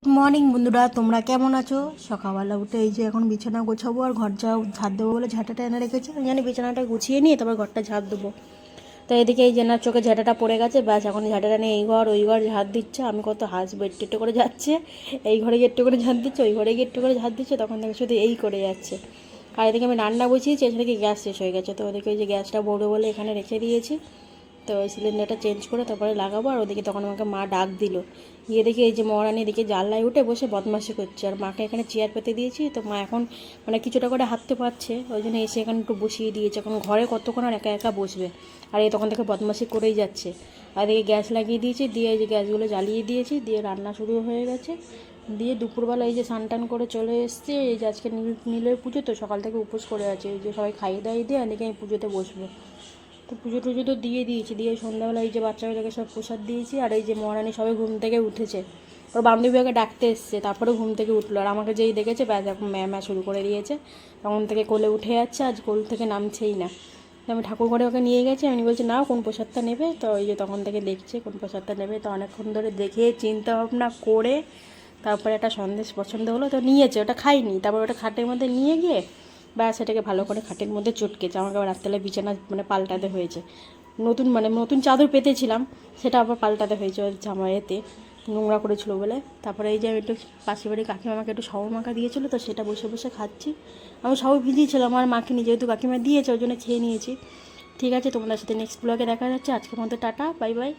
Good morning বন্ধুরা, তোমরা কেমন আছো? সকালবেলা উঠে এই যে এখন বিছানা গোছাবো আর ঘর ঝাড় দেবো বলে ঝাঁটাটা এনে রেখেছি। আমি জানি বিছানাটা গুছিয়ে নিয়ে তারপর ঘরটা ঝাড় দেবো। তো এদিকে এই জেনার চোখে ঝাঁটাটা পড়ে গেছে, ব্যাস এখন ঝাঁটাটা নিয়ে এই ঘর ওই ঘর ঝাড় দিচ্ছে। আমি কত হাসবো, একটু করে যাচ্ছে, এই ঘরে গিয়ে একটু করে ঝাড় দিচ্ছে, ওই ঘরে গিয়ে একটু করে ঝাড় দিচ্ছে, তখন থেকে শুধু এই করে যাচ্ছে। আর এদিকে আমি রান্না বসিয়েছি, এখানে কি গ্যাস শেষ হয়ে গেছে, তো ওদিকে ওই যে গ্যাসটা বড়ো বলে এখানে রেখে দিয়েছি। তো ওই সিলিন্ডারটা চেঞ্জ করে তারপরে লাগাবো। আর ওদিকে তখন আমাকে মা ডাক দিল, গিয়ে দেখি এই যে মহারানি এদিকে জানলায় উঠে বসে বদমাশি করছে, আর মাকে এখানে চেয়ার পেতে দিয়েছি। তো মা এখন মানে কিছুটা করে হাঁটতে পারছে, ওই জন্য এসে এখানে একটু বসিয়ে দিয়েছে। এখন ঘরে কতক্ষণ আর একা একা বসবে, আর এই তখন থেকে বদমাশি করেই যাচ্ছে। আর এদিকে গ্যাস লাগিয়ে দিয়েছি, দিয়ে এই যে গ্যাসগুলো জ্বালিয়ে দিয়েছি, দিয়ে রান্না শুরু হয়ে গেছে। দিয়ে দুপুরবেলা এই যে স্নান টান করে চলে এসছে। এই যে আজকে নীলের পুজো, তো সকাল থেকে উপোস করে আছে। এই যে সবাই খাইয়ে দাইয়ে দিয়ে এদিকে আমি পুজোতে বসবো। তো পুজো টুজো তো দিয়ে দিয়েছি, দিয়ে সন্ধ্যাবেলা এই যে বাচ্চাগুলোকে সব প্রসাদ দিয়েছি। আর এই যে মহারানী সবাই ঘুম থেকে উঠেছে, ওর বান্ধবীকে ডাকতে এসছে, তারপরে ঘুম থেকে উঠলো। আর আমাকে যেই দেখেছে ব্যাস এখন ম্যা শুরু করে দিয়েছে, তখন থেকে কোলে উঠে যাচ্ছে, আজ কোল থেকে নামছেই না। আমি ঠাকুর ঘরে ওকে নিয়ে গেছি, আমি বলছি নাও কোন প্রসাদটা নেবে, তো ওই যে তখন থেকে দেখছে কোন প্রসাদটা নেবে। তো অনেকক্ষণ ধরে দেখে চিন্তা ভাবনা করে তারপরে একটা সন্দেশ পছন্দ হলো, তো নিয়েছে, ওটা খাইনি। তারপর ওটা খাটের মধ্যে নিয়ে গিয়ে ব্যাস সেটাকে ভালো করে খাটের মধ্যে চটকেছে। আমাকে আবার রাত্রেবেলা বিছানা মানে পাল্টাতে হয়েছে, নতুন চাদর পেতেছিলাম, সেটা আবার পাল্টাতে হয়েছে ওর জামাইতে নোংরা করেছিল বলে। তারপরে এই যে আমি একটু পাশের বাড়ি কাকিমা আমাকে একটু সব মাখা দিয়েছিলো, তো সেটা বসে বসে খাচ্ছি। আমি সব ভিজিয়েছিলাম, আমার মাখিনি, যেহেতু কাকিমা দিয়েছে ওই জন্য খেয়ে নিয়েছি। ঠিক আছে, তোমাদের সাথে নেক্সট ব্লগে দেখা যাচ্ছে। আজকের মধ্যে টাটা, বাই বাই।